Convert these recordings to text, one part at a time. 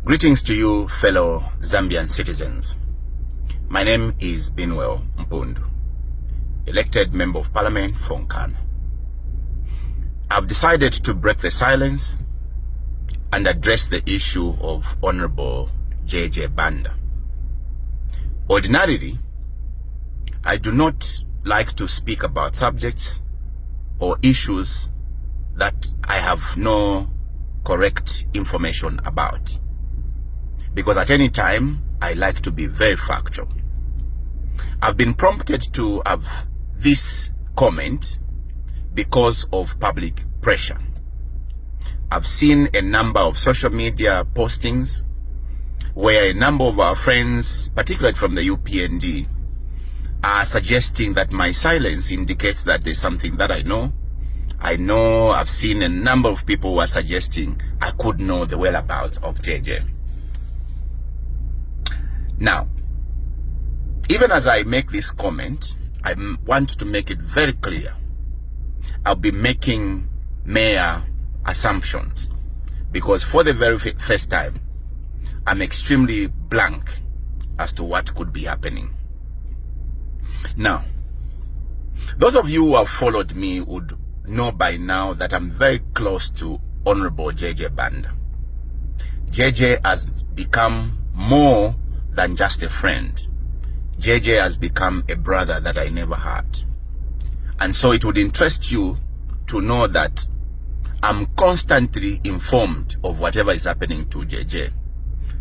Greetings to you, fellow Zambian citizens. My name is Binwell Mpundu, elected Member of Parliament for Nkana. I've decided to break the silence and address the issue of Honorable JJ Banda. Ordinarily, I do not like to speak about subjects or issues that I have no correct information about, because at any time I like to be very factual. I've been prompted to have this comment because of public pressure. I've seen a number of social media postings where a number of our friends, particularly from the UPND, are suggesting that my silence indicates that there's something that I know. I've seen a number of people who are suggesting I could know the whereabouts of JJ. Now, even as I make this comment, I want to make it very clear. I'll be making mere assumptions, because for the very first time, I'm extremely blank as to what could be happening. Now, those of you who have followed me would know by now that I'm very close to Honorable JJ Banda. JJ has become more than just a friend. JJ has become a brother that I never had. And so it would interest you to know that I'm constantly informed of whatever is happening to JJ.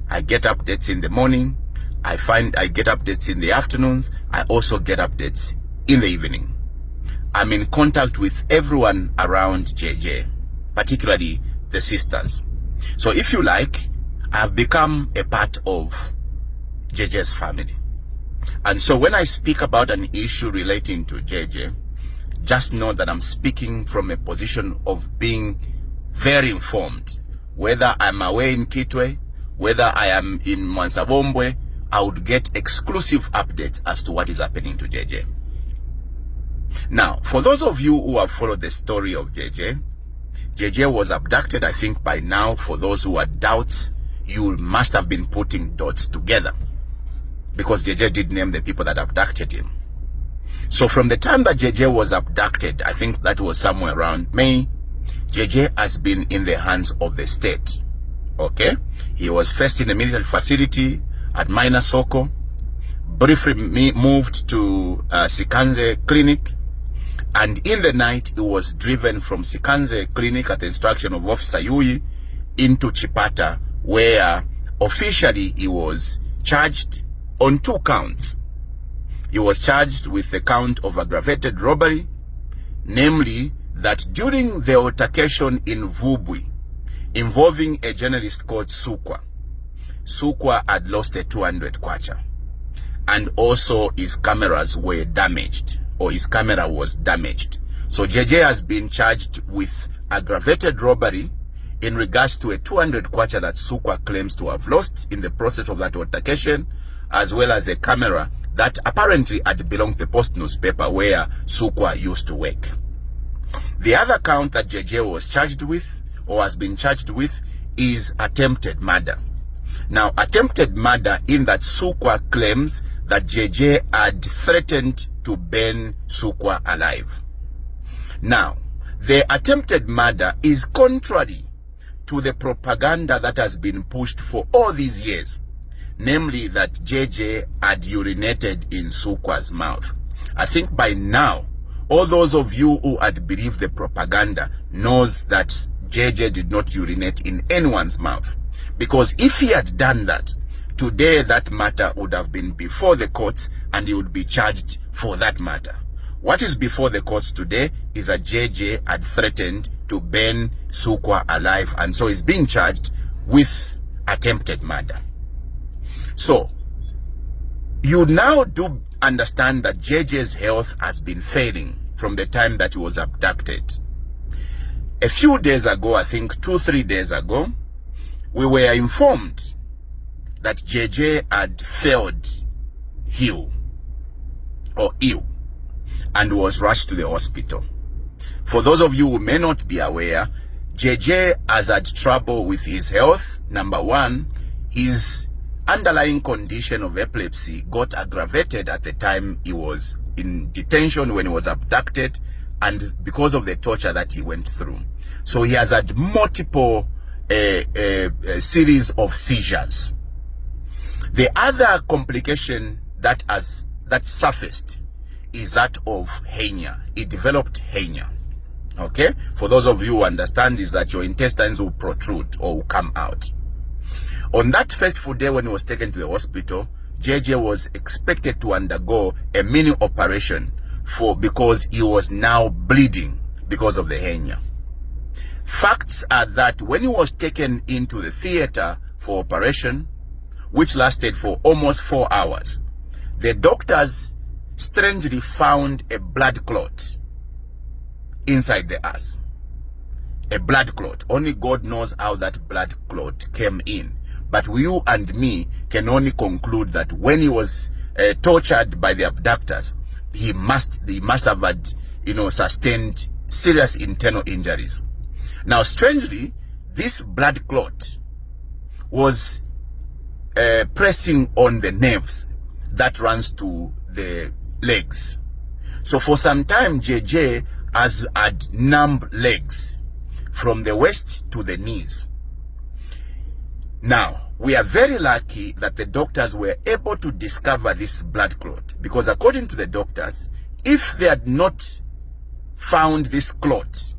I get updates in the morning. I get updates in the afternoons. I also get updates in the evening. I'm in contact with everyone around JJ, particularly the sisters. So if you like, I've become a part of JJ's family. And so when I speak about an issue relating to JJ, just know that I'm speaking from a position of being very informed. Whether I'm away in Kitwe, whether I am in Mwansabombwe, I would get exclusive updates as to what is happening to JJ. Now, for those of you who have followed the story of JJ, JJ was abducted. I think by now, for those who had doubts, you must have been putting dots together, because JJ did name the people that abducted him. So from the time that JJ was abducted, I think that was somewhere around May, JJ has been in the hands of the state. Okay? He was first in a military facility at Minor Soko, briefly moved to Sikanze Clinic, and in the night he was driven from Sikanze Clinic at the instruction of Officer Yui into Chipata, where officially he was charged on 2 counts. He was charged with the count of aggravated robbery, namely that during the altercation in Vubwi involving a journalist called Sukwa had lost a 200 kwacha, and also his cameras were damaged, or his camera was damaged. So JJ has been charged with aggravated robbery in regards to a 200 kwacha that Sukwa claims to have lost in the process of that altercation, as well as a camera that apparently had belonged to the Post newspaper where Sukwa used to work. The other count that JJ was charged with, or has been charged with, is attempted murder. Now, attempted murder in that Sukwa claims that JJ had threatened to burn Sukwa alive. Now, the attempted murder is contrary to the propaganda that has been pushed for all these years, namely that JJ had urinated in Sukwa's mouth. I think by now, all those of you who had believed the propaganda knows that JJ did not urinate in anyone's mouth. Because if he had done that, today that matter would have been before the courts and he would be charged for that matter. What is before the courts today is that JJ had threatened to burn Sukwa alive, and so is being charged with attempted murder. So, you now do understand that JJ's health has been failing from the time that he was abducted. A few days ago, I think 2-3 days ago, we were informed that JJ had failed ill, and was rushed to the hospital. For those of you who may not be aware, JJ has had trouble with his health. Number one, his underlying condition of epilepsy got aggravated at the time he was in detention when he was abducted, and because of the torture that he went through. So he has had multiple series of seizures. The other complication that surfaced is that of hernia. He developed hernia. Okay? For those of you who understand, is that your intestines will protrude or will come out. On that fateful day when he was taken to the hospital, JJ was expected to undergo a mini operation because he was now bleeding because of the hernia. Facts are that when he was taken into the theater for operation, which lasted for almost 4 hours, the doctors strangely found a blood clot inside the ass. A blood clot. Only God knows how that blood clot came in. But you and me can only conclude that when he was tortured by the abductors, he must have had, sustained serious internal injuries. Now, strangely, this blood clot was pressing on the nerves that runs to the legs. So for some time, JJ has had numb legs from the waist to the knees. Now, we are very lucky that the doctors were able to discover this blood clot, because according to the doctors, if they had not found this clot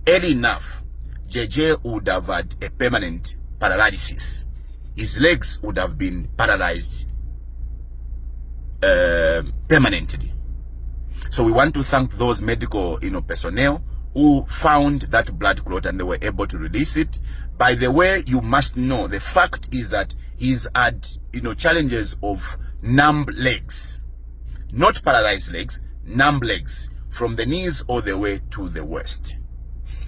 early enough, JJ would have had a permanent paralysis. His legs would have been paralyzed permanently. So we want to thank those medical personnel who found that blood clot and they were able to release it. By the way, you must know, the fact is that he's had challenges of numb legs, not paralyzed legs, numb legs, from the knees all the way to the waist.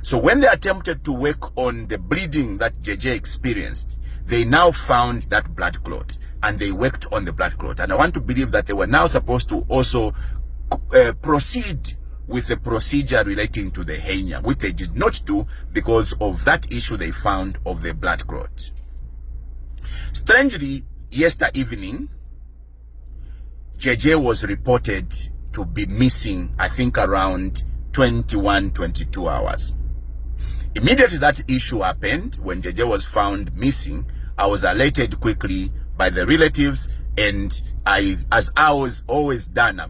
So when they attempted to work on the bleeding that JJ experienced, they now found that blood clot and they worked on the blood clot. And I want to believe that they were now supposed to also proceed with the procedure relating to the hernia, which they did not do because of that issue they found of the blood clot. Strangely, yesterday evening, JJ was reported to be missing, I think around 22 hours. Immediately that issue happened, when JJ was found missing, I was alerted quickly by the relatives, and as I was always done,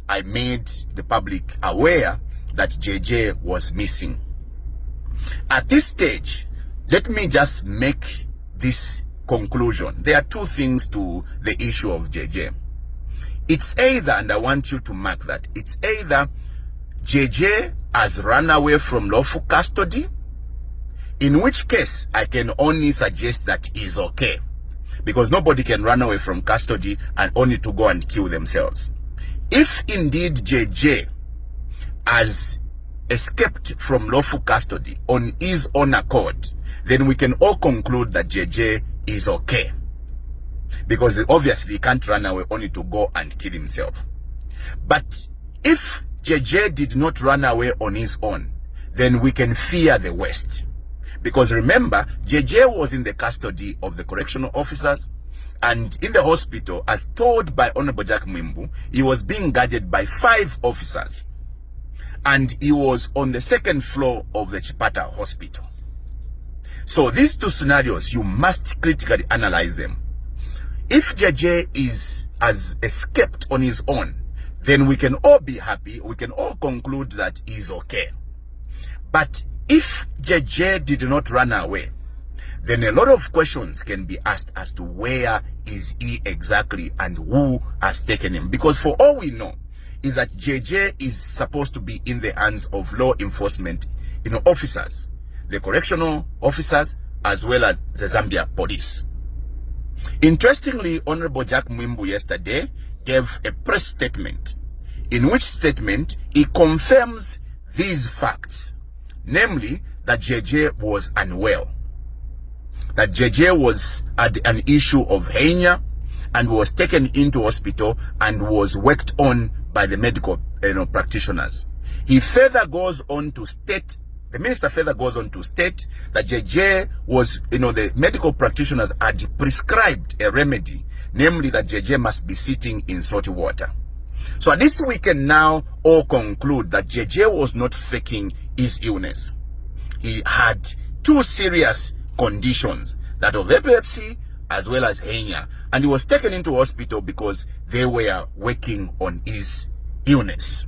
I made the public aware that JJ was missing. At this stage, let me just make this conclusion. There are two things to the issue of JJ. It's either, and I want you to mark that, it's either JJ has run away from lawful custody, in which case I can only suggest that is okay, because nobody can run away from custody and only to go and kill themselves. If indeed JJ has escaped from lawful custody on his own accord, then we can all conclude that JJ is okay, because obviously he can't run away only to go and kill himself. But if JJ did not run away on his own, then we can fear the worst. Because remember, JJ was in the custody of the correctional officers, and in the hospital, as told by Honorable Jack Mwimbu, he was being guarded by 5 officers. And he was on the 2nd floor of the Chipata hospital. So these two scenarios, you must critically analyze them. If JJ has escaped on his own, then we can all be happy, we can all conclude that he's okay. But if JJ did not run away, then a lot of questions can be asked as to where is he exactly and who has taken him. Because for all we know is that JJ is supposed to be in the hands of law enforcement, officers, the correctional officers, as well as the Zambia police. Interestingly, Honorable Jack Mwimbu yesterday gave a press statement, in which statement he confirms these facts, namely that JJ was unwell, that JJ had an issue of hernia and was taken into hospital and was worked on by the medical practitioners. He further goes on to state The minister further goes on to state that JJ was, the medical practitioners had prescribed a remedy, namely that JJ must be sitting in salty water. So at least we can now all conclude that JJ was not faking his illness. He had two serious conditions, that of epilepsy as well as hernia, and he was taken into hospital because they were working on his illness.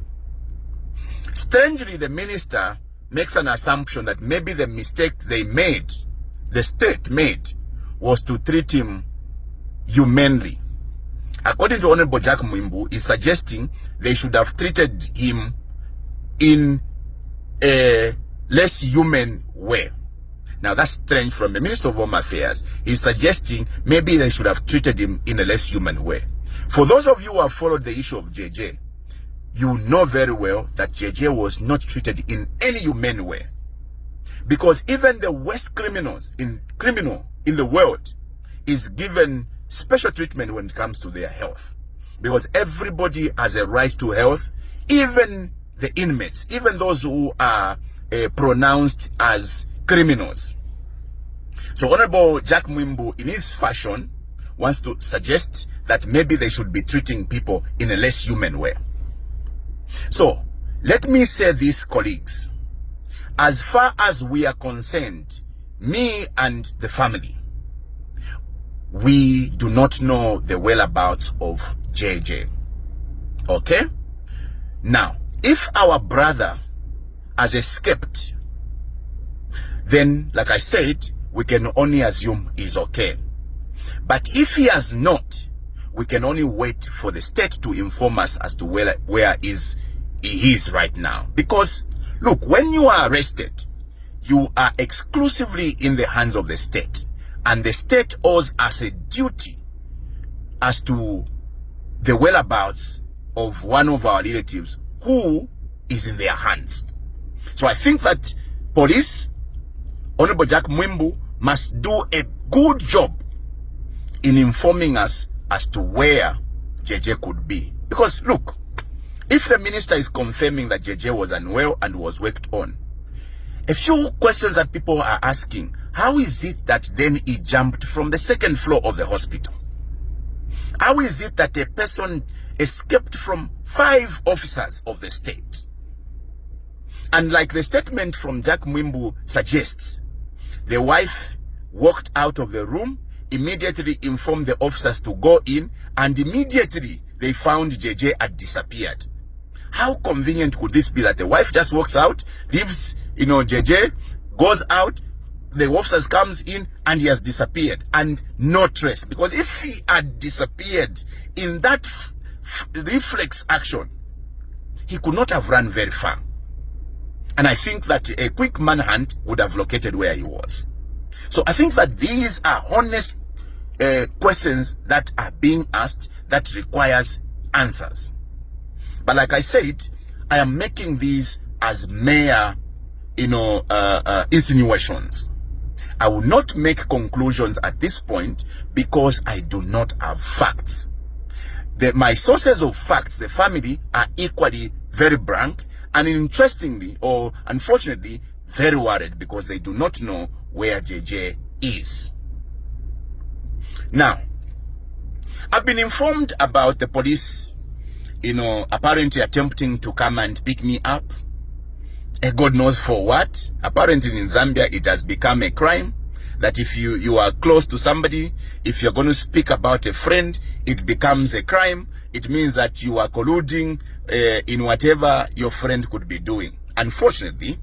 Strangely, the minister makes an assumption that maybe the mistake the state made, was to treat him humanely. According to Honorable Jack Mwimbu, is suggesting they should have treated him in a less human way. Now that's strange from the Minister of Home Affairs. He's suggesting maybe they should have treated him in a less human way. For those of you who have followed the issue of JJ, you know very well that JJ was not treated in any humane way. Because even the worst criminal in the world is given special treatment when it comes to their health. Because everybody has a right to health, even the inmates, even those who are pronounced as criminals. So Honorable Jack Mwimbu, in his fashion, wants to suggest that maybe they should be treating people in a less human way. So, let me say this, colleagues. As far as we are concerned, me and the family, we do not know the whereabouts of JJ. Okay? Now, if our brother has escaped, then, like I said, we can only assume he's okay. But if he has not, we can only wait for the state to inform us as to where he is right now. Because, look, when you are arrested, you are exclusively in the hands of the state. And the state owes us a duty as to the whereabouts of one of our relatives who is in their hands. So I think that police, Honorable Jack Mwimbu, must do a good job in informing us as to where JJ could be. Because look, if the minister is confirming that JJ was unwell and was worked on, a few questions that people are asking: how is it that then he jumped from the second floor of the hospital? How is it that a person escaped from 5 officers of the state? And like the statement from Jack Mwimbu suggests, the wife walked out of the room, immediately informed the officers to go in, and immediately they found JJ had disappeared. How convenient could this be that the wife just walks out, leaves, JJ, goes out, the officers comes in, and he has disappeared, and no trace? Because if he had disappeared in that reflex action, he could not have run very far. And I think that a quick manhunt would have located where he was. So I think that these are honest questions that are being asked that requires answers. But like I said, I am making these as mere, insinuations. I will not make conclusions at this point because I do not have facts. My sources of facts, the family, are equally very blank and interestingly, or unfortunately, very worried because they do not know where JJ is. Now, I've been informed about the police, apparently attempting to come and pick me up. God knows for what. Apparently in Zambia, it has become a crime that if you are close to somebody, if you're going to speak about a friend, it becomes a crime. It means that you are colluding in whatever your friend could be doing. Unfortunately,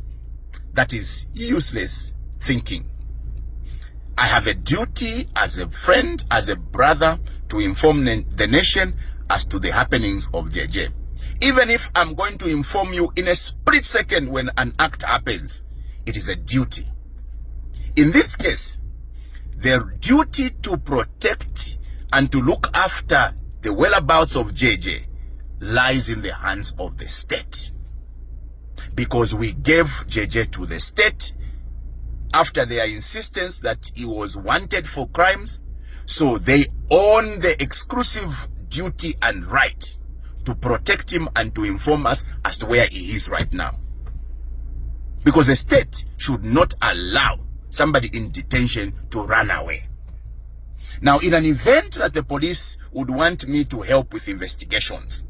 that is useless thinking. I have a duty as a friend, as a brother, to inform the nation as to the happenings of JJ. Even if I'm going to inform you in a split second when an act happens, it is a duty. In this case, the duty to protect and to look after the whereabouts of JJ lies in the hands of the state. Because we gave JJ to the state after their insistence that he was wanted for crimes, so they own the exclusive duty and right to protect him and to inform us as to where he is right now. because the state should not allow somebody in detention to run away. Now, in an event that the police would want me to help with investigations,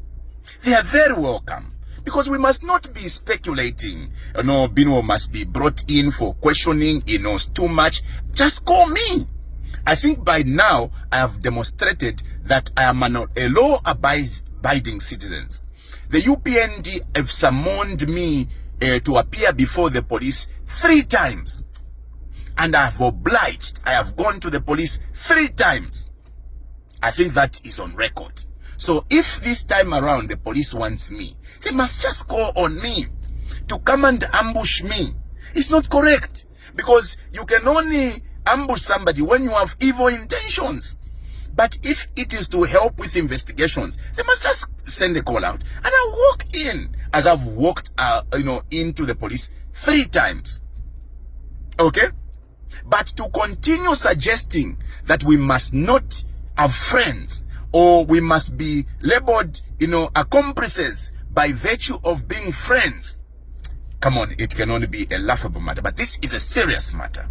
they are very welcome, because we must not be speculating. Binwell must be brought in for questioning. He knows too much. Just call me. I think by now I have demonstrated that I am a law-abiding citizen. The UPND have summoned me to appear before the police 3 times. And I have obliged. I have gone to the police 3 times. I think that is on record. So if this time around the police wants me, they must just call on me. To come and ambush me, it's not correct. Because you can only ambush somebody when you have evil intentions. But if it is to help with investigations, they must just send a call out. And I'll walk in, as I've walked into the police 3 times. Okay? But to continue suggesting that we must not have friends, or we must be labeled, accomplices by virtue of being friends, come on, it can only be a laughable matter. But this is a serious matter.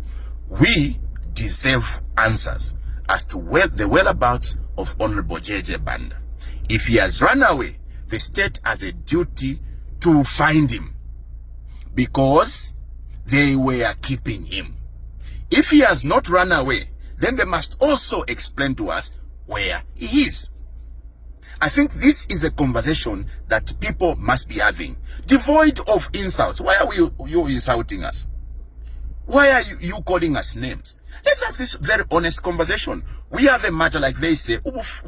We deserve answers as to the whereabouts of Honorable JJ Banda. If he has run away, the state has a duty to find him, because they were keeping him. If he has not run away, then they must also explain to us where he is. I think this is a conversation that people must be having, devoid of insults. Why are you insulting us? Why are you calling us names? Let's have this very honest conversation. We have a matter, like they say, let's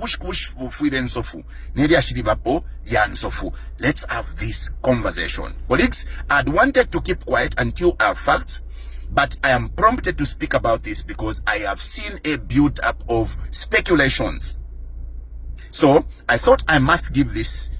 have this conversation. Colleagues, I'd wanted to keep quiet until I have facts, but I am prompted to speak about this because I have seen a build-up of speculations. So I thought I must give this,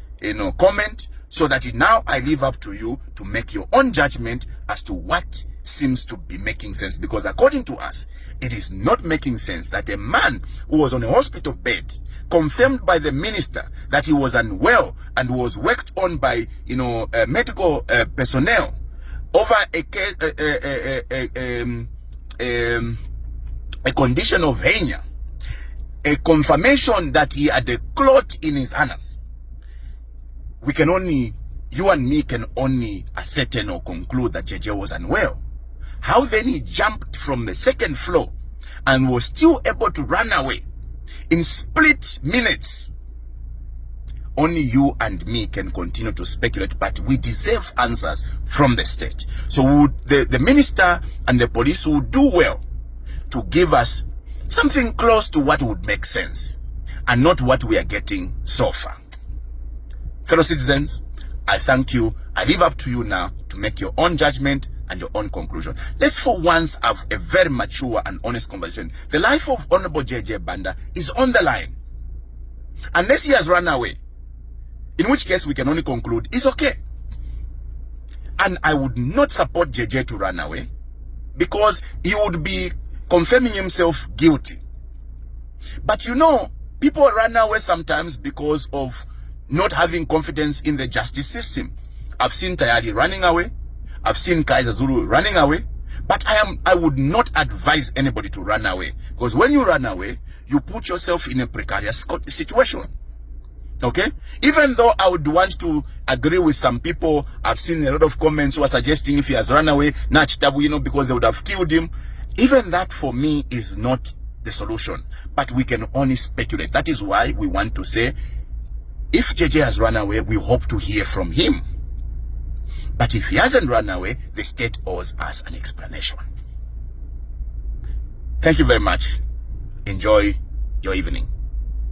comment, so that now I leave up to you to make your own judgment as to what seems to be making sense. Because according to us, it is not making sense that a man who was on a hospital bed, confirmed by the minister that he was unwell and was worked on by, medical personnel, over a condition of hernia, a confirmation that he had a clot in his anus. You and me can only ascertain or conclude that JJ was unwell. How then he jumped from the 2nd floor and was still able to run away in split minutes? Only you and me can continue to speculate, but we deserve answers from the state. So the minister and the police would do well to give us something close to what would make sense, and not what we are getting so far. Fellow citizens, I thank you. I leave up to you now to make your own judgment and your own conclusion. Let's for once have a very mature and honest conversation. The life of Honorable JJ Banda is on the line. Unless he has run away, in which case we can only conclude it's okay. And I would not support JJ to run away, because he would be confirming himself guilty. But people run away sometimes because of not having confidence in the justice system. I've seen Tayali running away. I've seen Kaiser Zulu running away. But I would not advise anybody to run away, because when you run away, you put yourself in a precarious situation. Okay? Even though I would want to agree with some people, I've seen a lot of comments who are suggesting if he has run away, because they would have killed him. Even that for me is not the solution. But we can only speculate. That is why we want to say, if JJ has run away, we hope to hear from him. But if he hasn't run away, the state owes us an explanation. Thank you very much. Enjoy your evening.